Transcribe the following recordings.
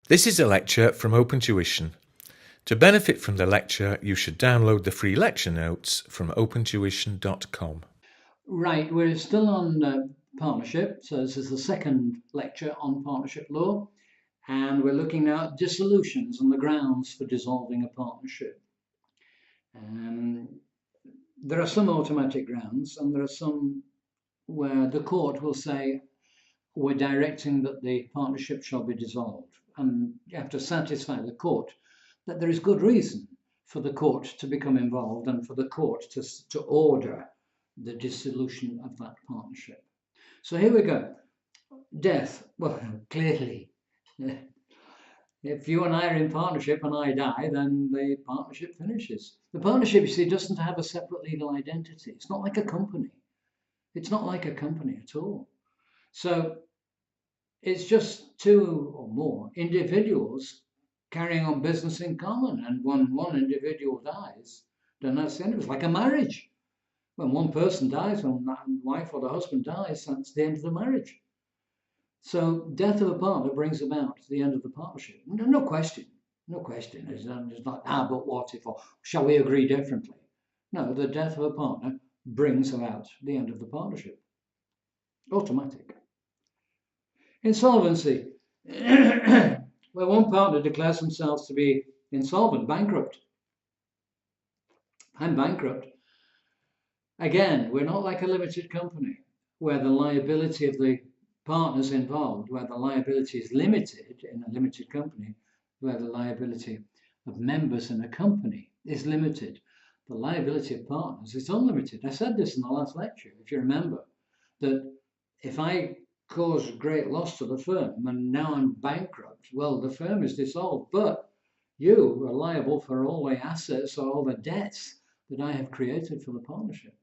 This is a lecture from OpenTuition. To benefit from the lecture, you should download the free lecture notes from opentuition.com. Right, we're still on partnership, so this is the second lecture on partnership law, and we're looking now at dissolutions and the grounds for dissolving a partnership. There are some automatic grounds, and there are some where the court will say, we're directing that the partnership shall be dissolved. And you have to satisfy the court that there is good reason for the court to become involved and for the court to order the dissolution of that partnership. So here we go. Death. Well, clearly, if you and I are in partnership and I die, then the partnership finishes. The partnership, you see, doesn't have a separate legal identity. It's not like a company. It's not like a company at all. So it's just two or more individuals carrying on business in common. And when one individual dies, then that's the end of it. It's like a marriage. When one person dies, when the wife or the husband dies, that's the end of the marriage. So death of a partner brings about the end of the partnership. No question. No question. It's not, but what if, or shall we agree differently? No, the death of a partner brings about the end of the partnership. Automatic. Insolvency, where one partner declares themselves to be insolvent, bankrupt. I'm bankrupt. Again, we're not like a limited company where the liability of the partners involved, where the liability is limited in a limited company, where the liability of members in a company is limited. The liability of partners is unlimited. I said this in the last lecture, if you remember, that if I cause great loss to the firm and now I'm bankrupt, well, the firm is dissolved, but you are liable for all the assets or all the debts that I have created for the partnership.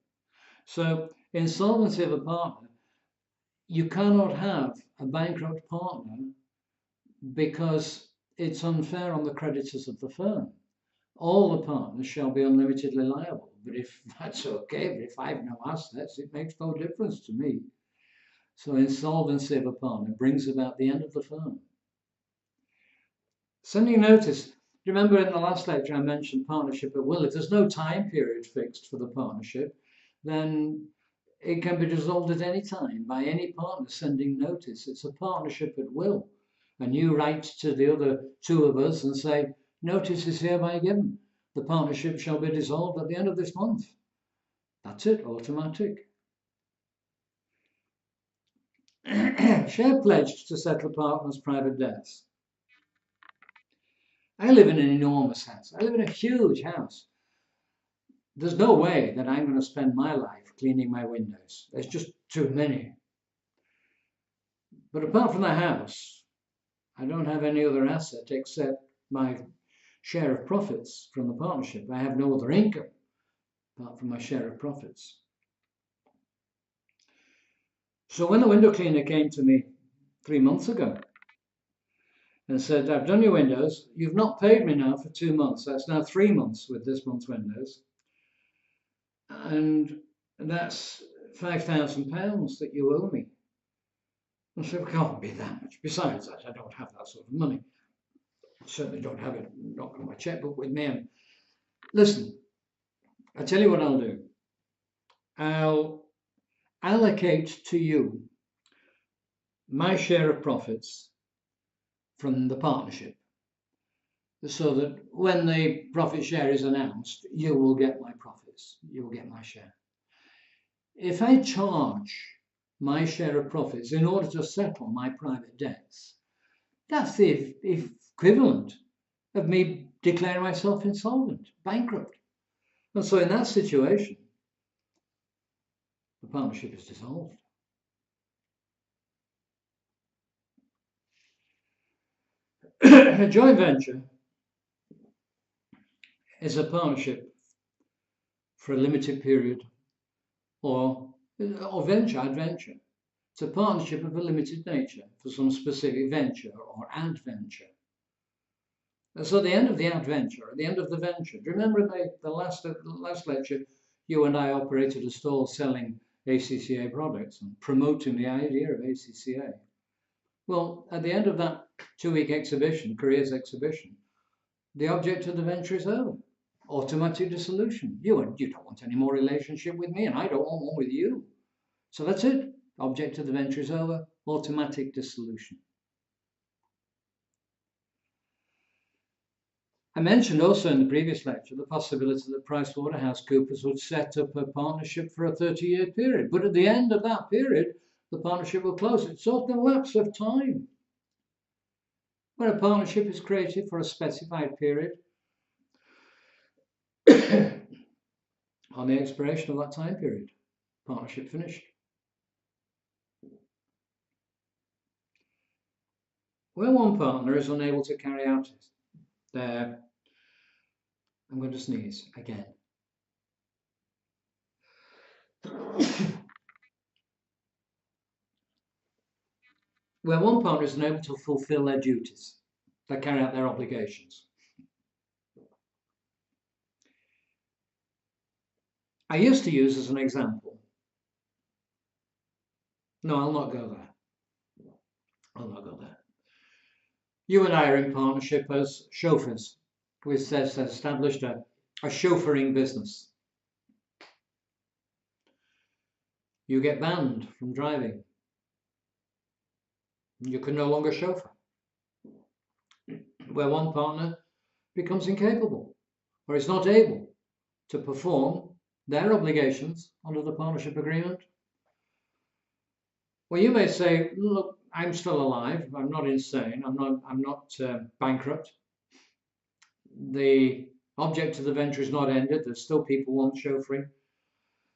So insolvency of a partner, you cannot have a bankrupt partner because it's unfair on the creditors of the firm. All the partners shall be unlimitedly liable, but if that's okay, but if I have no assets, it makes no difference to me. So insolvency of a partner brings about the end of the firm. Sending notice. Remember in the last lecture I mentioned partnership at will. If there's no time period fixed for the partnership, then it can be dissolved at any time by any partner sending notice. It's a partnership at will. And you write to the other two of us and say, notice is hereby given. The partnership shall be dissolved at the end of this month. That's it, automatic. Share pledged to settle partners' private debts. I live in an enormous house. I live in a huge house. There's no way that I'm going to spend my life cleaning my windows. There's just too many. But apart from the house, I don't have any other asset except my share of profits from the partnership. I have no other income apart from my share of profits. So when the window cleaner came to me 3 months ago and said, I've done your windows, you've not paid me now for 2 months. That's now 3 months with this month's windows. And that's £5,000 that you owe me. I said, it can't be that much. Besides that, I don't have that sort of money. I certainly don't have it, not got my checkbook with me. And listen, I tell you what I'll do. I'll allocate to you my share of profits from the partnership so that when the profit share is announced, you will get my profits, you will get my share. If I charge my share of profits in order to settle my private debts, that's the equivalent of me declaring myself insolvent, bankrupt. And so in that situation, the partnership is dissolved. A joint venture is a partnership for a limited period or adventure. It's a partnership of a limited nature for some specific venture or adventure. And so the end of the adventure, at the end of the venture, do you remember the last lecture, you and I operated a stall selling ACCA products and promoting the idea of ACCA. Well, at the end of that 2-week exhibition, careers exhibition, the object of the venture is over. Automatic dissolution. You don't want any more relationship with me, and I don't want one with you. So that's it. Object of the venture is over. Automatic dissolution. I mentioned also in the previous lecture the possibility that PricewaterhouseCoopers would set up a partnership for a 30-year period. But at the end of that period, the partnership will close. It's sort of a lapse of time. When a partnership is created for a specified period, on the expiration of that time period, partnership finished. When one partner is unable to carry out their, I'm going to sneeze again. When one partner is unable to fulfill their duties, they carry out their obligations. I used to use as an example. No, I'll not go there. I'll not go there. You and I are in partnership as chauffeurs. We've established a chauffeuring business. You get banned from driving. You can no longer chauffeur. Where one partner becomes incapable or is not able to perform their obligations under the partnership agreement. Well, you may say, look, I'm still alive. I'm not insane. I'm not bankrupt. The object of the venture is not ended. There's still people want chauffeuring.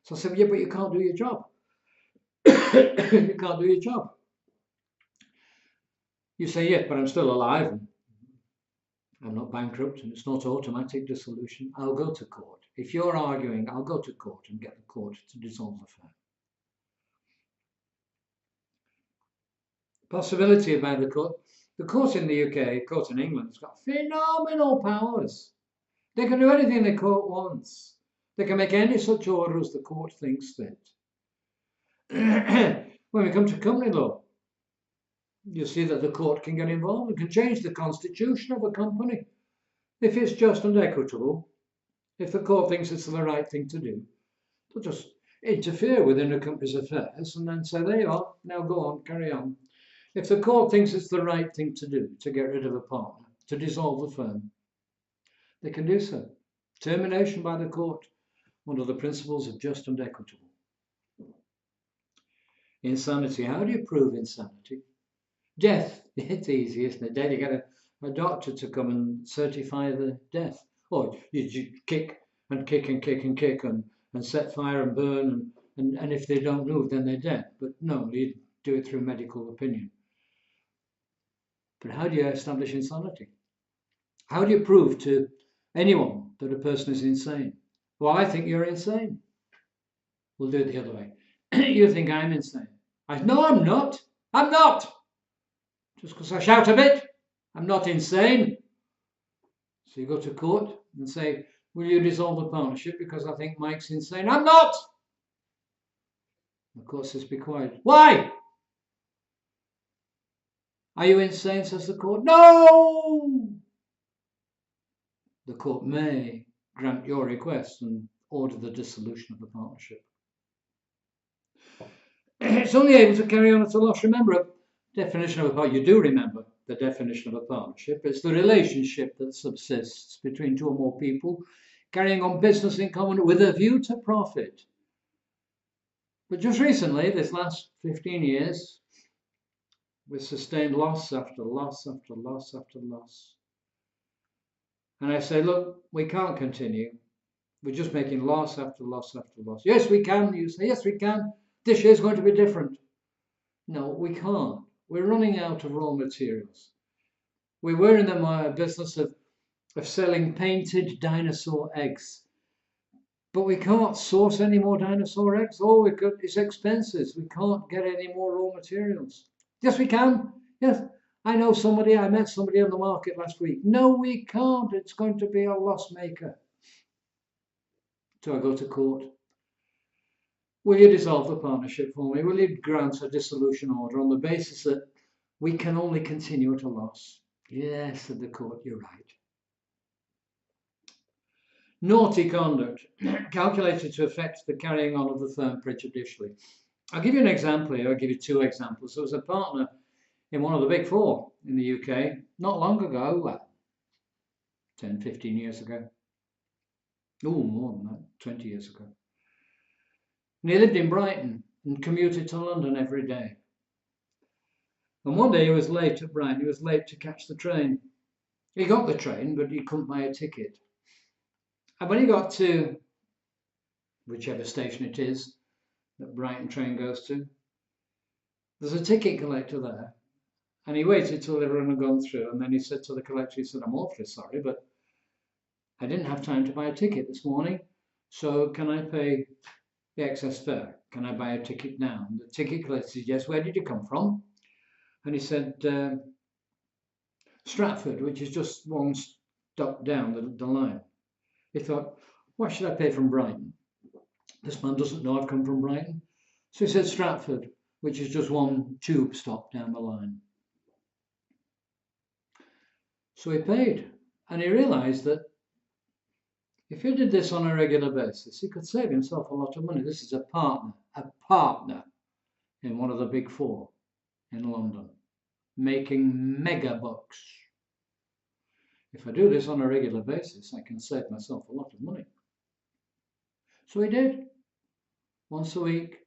So I said, yeah, but you can't do your job. You can't do your job. You say, yes, but I'm still alive. And I'm not bankrupt, and it's not automatic dissolution. I'll go to court. If you're arguing, I'll go to court and get the court to dissolve the firm. Possibility about the court. The court in the UK, court in England, has got phenomenal powers. They can do anything the court wants. They can make any such order as the court thinks fit. When we come to company law, you see that the court can get involved and can change the constitution of a company if it's just and equitable. If the court thinks it's the right thing to do, they'll just interfere within a company's affairs and then say, there you are, now go on, carry on. If the court thinks it's the right thing to do, to get rid of a partner, to dissolve the firm, they can do so. Termination by the court under the principles of just and equitable. Insanity. How do you prove insanity? Death. It's easy, isn't it? Death, you get a doctor to come and certify the death. Or you kick and kick and kick and kick and set fire and burn, and if they don't move, then they're dead. But no, you do it through medical opinion. But how do you establish insanity? How do you prove to anyone that a person is insane? Well, I think you're insane. We'll do it the other way. You think I'm insane. No, I'm not. I'm not. Just because I shout a bit, I'm not insane. So you go to court and say, will you dissolve the partnership because I think Mike's insane? I'm not. The court says, be quiet. Why? Are you insane, says the court? No! The court may grant your request and order the dissolution of the partnership. It's only able to carry on at a loss. Remember, a definition of a partnership, you do remember the definition of a partnership. It's the relationship that subsists between two or more people carrying on business in common with a view to profit. But just recently, this last 15 years, we've sustained loss after loss after loss after loss. And I say, look, we can't continue. We're just making loss after loss after loss. Yes, we can. You say, yes, we can. This year is going to be different. No, we can't. We're running out of raw materials. We were in the business of selling painted dinosaur eggs. But we can't source any more dinosaur eggs. Oh, it's expensive. We can't get any more raw materials. Yes, we can. Yes, I know somebody. I met somebody on the market last week. No, we can't. It's going to be a loss maker. So I go to court. Will you dissolve the partnership for me? Will you grant a dissolution order on the basis that We can only continue at a loss. Yes, said the court, you're right. Naughty conduct, calculated to affect the carrying on of the firm prejudicially. I'll give you an example here. I'll give you two examples. There was a partner in one of the big four in the UK not long ago, well, 10, 15 years ago. Oh, more than that, 20 years ago. And he lived in Brighton and commuted to London every day. And one day he was late at Brighton. He was late to catch the train. He got the train, but he couldn't buy a ticket. And when he got to whichever station it is that Brighton train goes to, there's a ticket collector there. And he waited till everyone had gone through. And then he said to the collector, he said, I'm awfully sorry, but I didn't have time to buy a ticket this morning. So can I pay the excess fare? Can I buy a ticket now? And the ticket collector said, yes, where did you come from? And he said, Stratford, which is just one stop down the line. He thought, why should I pay from Brighton? This man doesn't know I've come from Brighton. So he said Stratford, which is just one tube stop down the line. So he paid, and he realised that if he did this on a regular basis, he could save himself a lot of money. This is a partner in one of the big four in London, making mega bucks. If I do this on a regular basis, I can save myself a lot of money. So he did, once a week,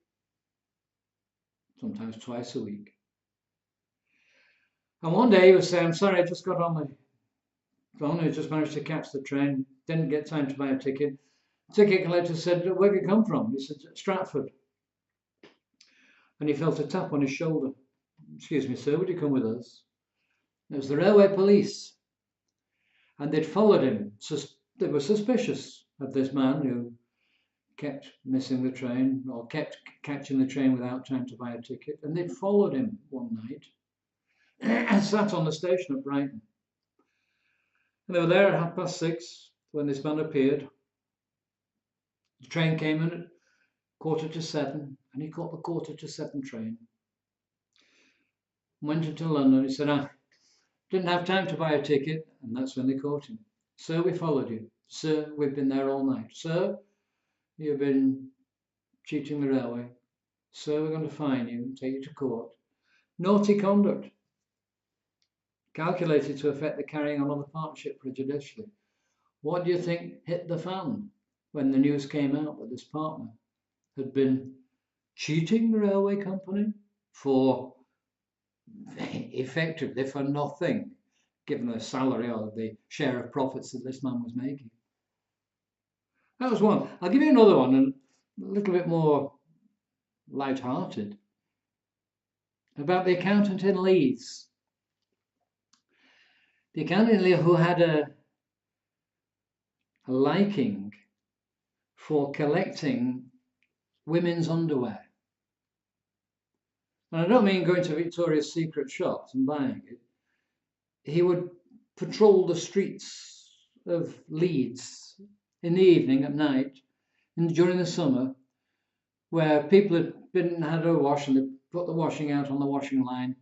sometimes twice a week. And one day he was saying, I'm sorry, I just got on my phone, I just managed to catch the train, didn't get time to buy a ticket. The ticket collector said, where did you come from? He said, Stratford. And he felt a tap on his shoulder. Excuse me, sir, would you come with us? It was the railway police. And they'd followed him. They were suspicious of this man who kept missing the train or kept catching the train without time to buy a ticket. And they'd followed him one night and sat on the station at Brighton. And they were there at 6:30 when this man appeared. The train came in at 7:15, and he caught the 7:15 train. Went into London. He said, I didn't have time to buy a ticket, and that's when they caught him. Sir, we followed you. Sir, we've been there all night. Sir, you've been cheating the railway. Sir, we're going to fine you and take you to court. Naughty conduct, calculated to affect the carrying on of the partnership prejudicially. What do you think hit the fan when the news came out that this partner had been cheating the railway company for effectively for nothing, given the salary or the share of profits that this man was making? That was one. I'll give you another one, and a little bit more light-hearted, about the accountant in Leeds. The accountant in Leeds who had a liking for collecting women's underwear. And I don't mean going to Victoria's Secret shops and buying it. He would patrol the streets of Leeds in the evening, at night, and during the summer, where people had had a wash and they put the washing out on the washing line.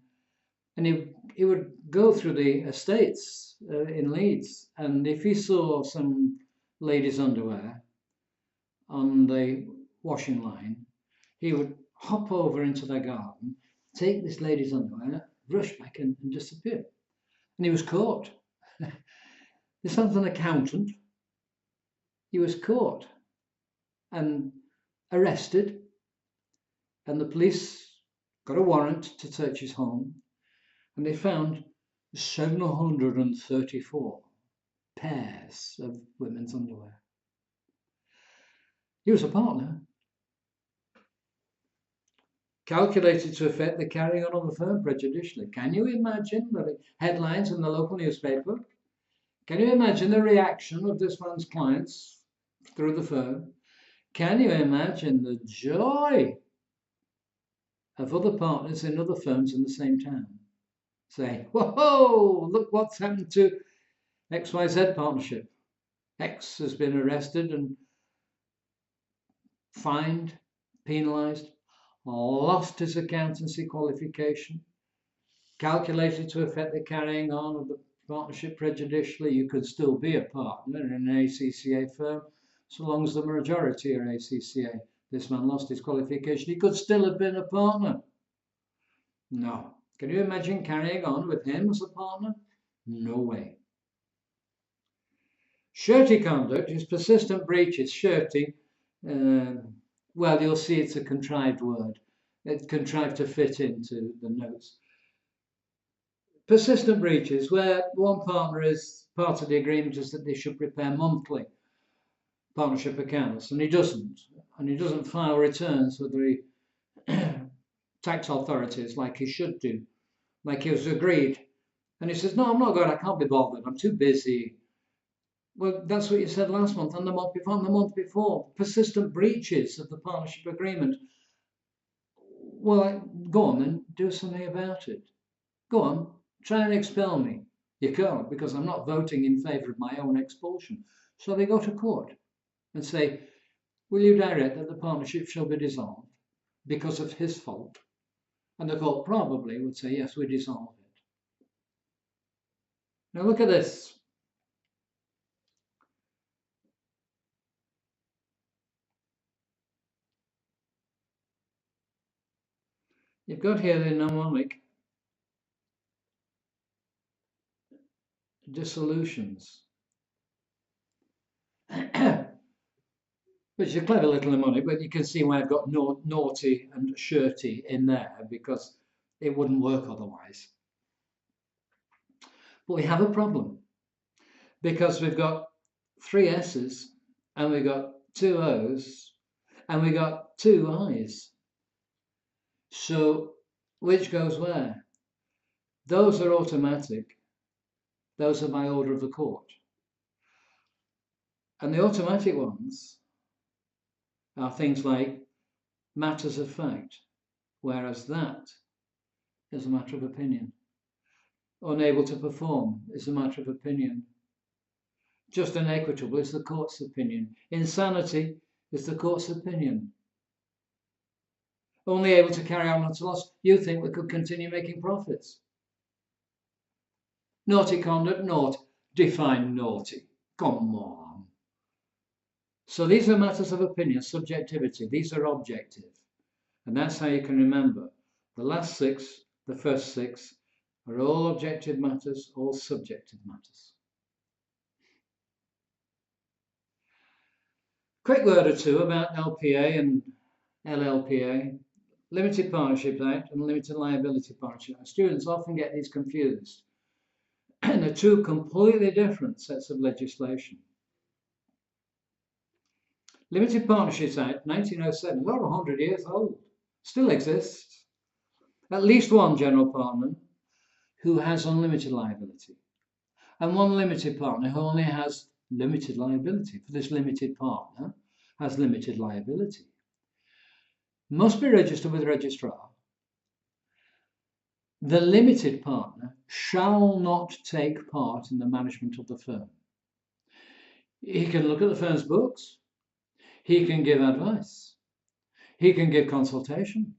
And he would go through the estates in Leeds, and if he saw some ladies' underwear on the washing line, he would hop over into their garden, take this lady's underwear, rush back and disappear. And he was caught. This was an accountant. He was caught and arrested, and the police got a warrant to search his home, and they found 734 pairs of women's underwear. He was a partner. Calculated to affect the carrying on of the firm prejudicially. Can you imagine the headlines in the local newspaper? Can you imagine the reaction of this man's clients through the firm? Can you imagine the joy of other partners in other firms in the same town? Say, whoa, look what's happened to XYZ partnership. X has been arrested and fined, penalised, lost his accountancy qualification. calculated to affect the carrying on of the partnership prejudicially, you could still be a partner in an ACCA firm so long as the majority are ACCA. This man lost his qualification. He could still have been a partner. No. Can you imagine carrying on with him as a partner? No way. Surety conduct is persistent breaches. Surety, well, you'll see it's a contrived word. It's contrived to fit into the notes. Persistent breaches, where one partner is part of the agreement is that they should prepare monthly partnership accounts, and he doesn't file returns with the tax authorities like he should do, like he was agreed. And he says, no, I'm not going, I can't be bothered, I'm too busy. Well, that's what you said last month and the month before and the month before. Persistent breaches of the partnership agreement. Well, go on then, do something about it. Go on, try and expel me. You can't, because I'm not voting in favour of my own expulsion. So they go to court and say, will you direct that the partnership shall be dissolved because of his fault? And the court probably would say, yes, we dissolve it. Now look at this. You've got here the mnemonic dissolutions, which is a clever little mnemonic, but you can see why I've got naughty and surety in there, because it wouldn't work otherwise. But we have a problem, because we've got 3 S's, and we've got 2 O's, and we've got 2 I's. So which goes where? Those are automatic. Those are by order of the court. And the automatic ones are things like matters of fact, whereas that is a matter of opinion. Unable to perform is a matter of opinion. Just and equitable is the court's opinion. Insanity is the court's opinion. Only able to carry on at a loss. You think we could continue making profits. Naughty conduct, naughty. Define naughty. Come on. So these are matters of opinion, subjectivity. These are objective. And that's how you can remember. The last 6, the first 6, are all objective matters, all subjective matters. Quick word or two about LPA and LLPA. Limited Partnership Act and Limited Liability Partnership Act. Students often get these confused. And they're 2 completely different sets of legislation. Limited Partnerships Act, 1907, is over 100 years old. Still exists. At least one general partner who has unlimited liability. And one limited partner who only has limited liability. For this limited partner has limited liability. Must be registered with the registrar. The limited partner shall not take part in the management of the firm. He can look at the firm's books. He can give advice. He can give consultation.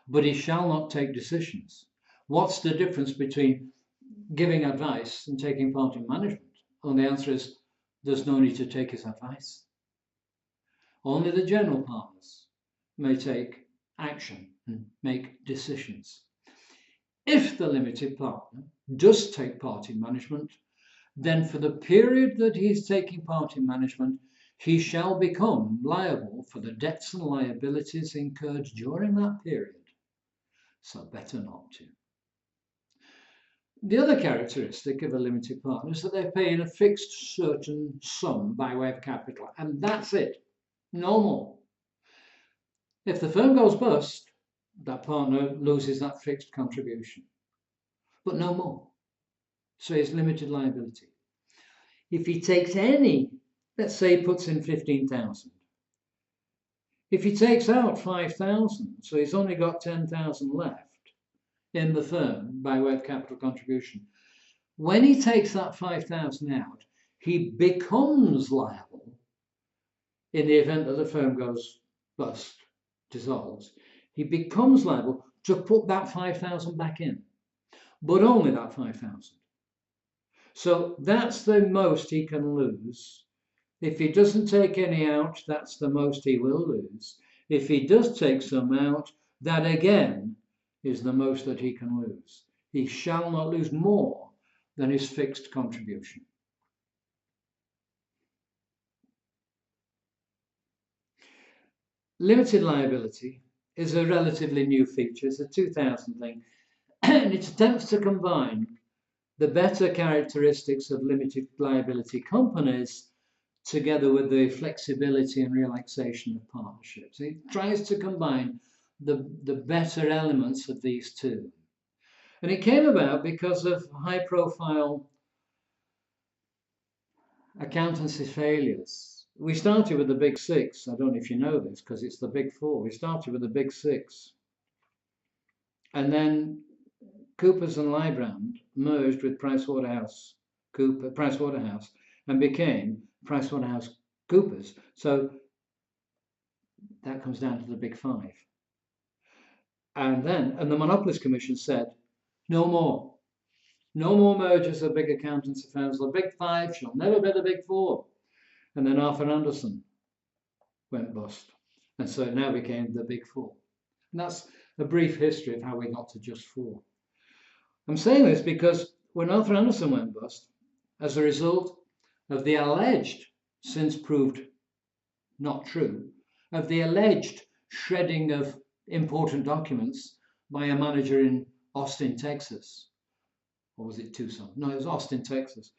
But he shall not take decisions. What's the difference between giving advice and taking part in management? Well, the answer is there's no need to take his advice. Only the general partners may take action and make decisions. If the limited partner does take part in management, then for the period that he is taking part in management, he shall become liable for the debts and liabilities incurred during that period. So better not to. The other characteristic of a limited partner is that they're paying a fixed certain sum by way of capital, and that's it. No more. If the firm goes bust, that partner loses that fixed contribution, but no more. So he has limited liability. If he takes any, let's say he puts in 15,000. If he takes out 5,000, so he's only got 10,000 left in the firm by way of capital contribution. When he takes that 5,000 out, he becomes liable in the event that the firm goes bust, dissolves. He becomes liable to put that 5,000 back in. but only that 5,000. So that's the most he can lose. If he doesn't take any out, that's the most he will lose. If he does take some out, that again is the most that he can lose. He shall not lose more than his fixed contribution. Limited liability is a relatively new feature. It's a 2000 thing, and it attempts to combine the better characteristics of limited liability companies together with the flexibility and relaxation of partnerships. It tries to combine the better elements of these two. And it came about because of high-profile accountancy failures. We started with the big six. I don't know if you know this, because it's the big four. We started with the big six. And then Coopers and Lybrand merged with Pricewaterhouse and became PricewaterhouseCoopers. So that comes down to the big five. And the Monopolies Commission said, no more. No more mergers of big accountancy firms. The big five shall never be the big four. And then Arthur Andersen went bust. And so it now became the big four. And that's a brief history of how we got to just four. I'm saying this because when Arthur Andersen went bust, as a result of the alleged, since proved not true, of the alleged shredding of important documents by a manager in Austin, Texas. Or was it Tucson? No, it was Austin, Texas.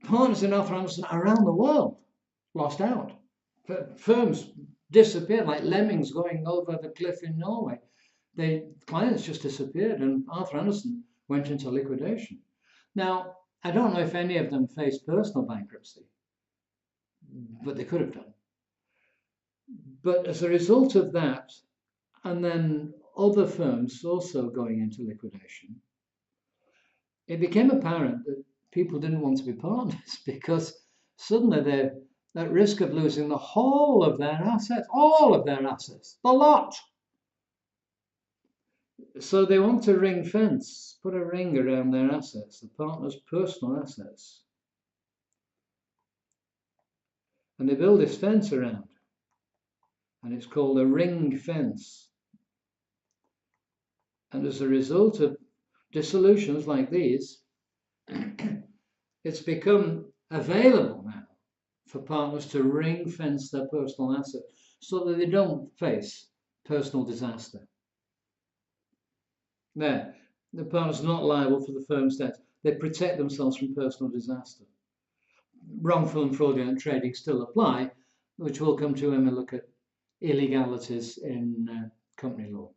Partners in Arthur Andersen around the world lost out. Firms disappeared like lemmings going over the cliff in Norway. The clients just disappeared, and Arthur Andersen went into liquidation. Now, I don't know if any of them faced personal bankruptcy, but they could have done. But as a result of that, and then other firms also going into liquidation, it became apparent that people didn't want to be partners because suddenly they're at risk of losing the whole of their assets, all of their assets, the lot. So they want to ring fence, put a ring around their assets, the partners' personal assets. And they build this fence around, and it's called a ring fence. And as a result of dissolutions like these, it's become available now for partners to ring fence their personal assets so that they don't face personal disaster. There, the partners are not liable for the firm's debt. They protect themselves from personal disaster. Wrongful and fraudulent trading still apply, which we'll come to when we look at illegalities in company law.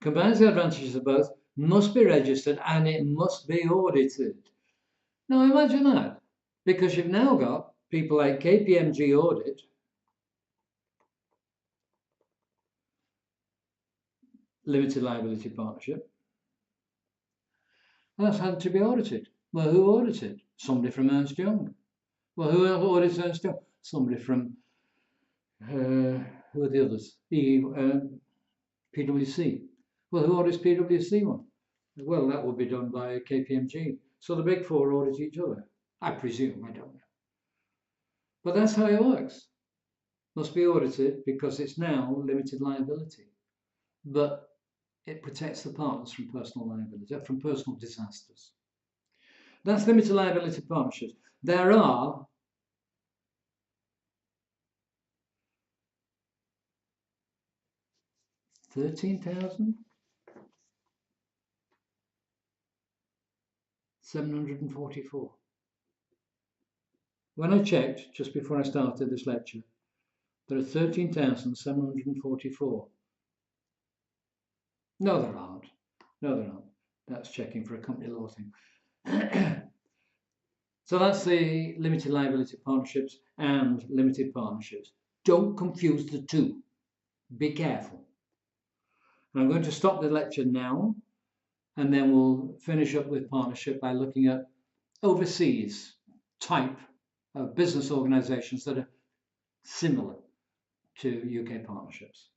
Combines the advantages of both, must be registered, and it must be audited. Now imagine that, because you've now got people like KPMG Audit, limited liability partnership, that's had to be audited. Well, who audited? Somebody from Ernst Young. Well, who audits Ernst Young? Somebody from, who are the others? PwC. Well, who audits PwC one? Well, that would be done by KPMG. So the big four audit each other. I presume, I don't know. But that's how it works. Must be audited because it's now limited liability. But it protects the partners from personal liability, from personal disasters. That's limited liability partnerships. There are 13,744. When I checked just before I started this lecture, there are 13,744. No, there aren't. No, there aren't. That's checking for a company law thing. So that's the limited liability partnerships and limited partnerships. Don't confuse the two. Be careful. And I'm going to stop the lecture now, and then we'll finish up with partnership by looking at overseas type of business organizations that are similar to UK partnerships.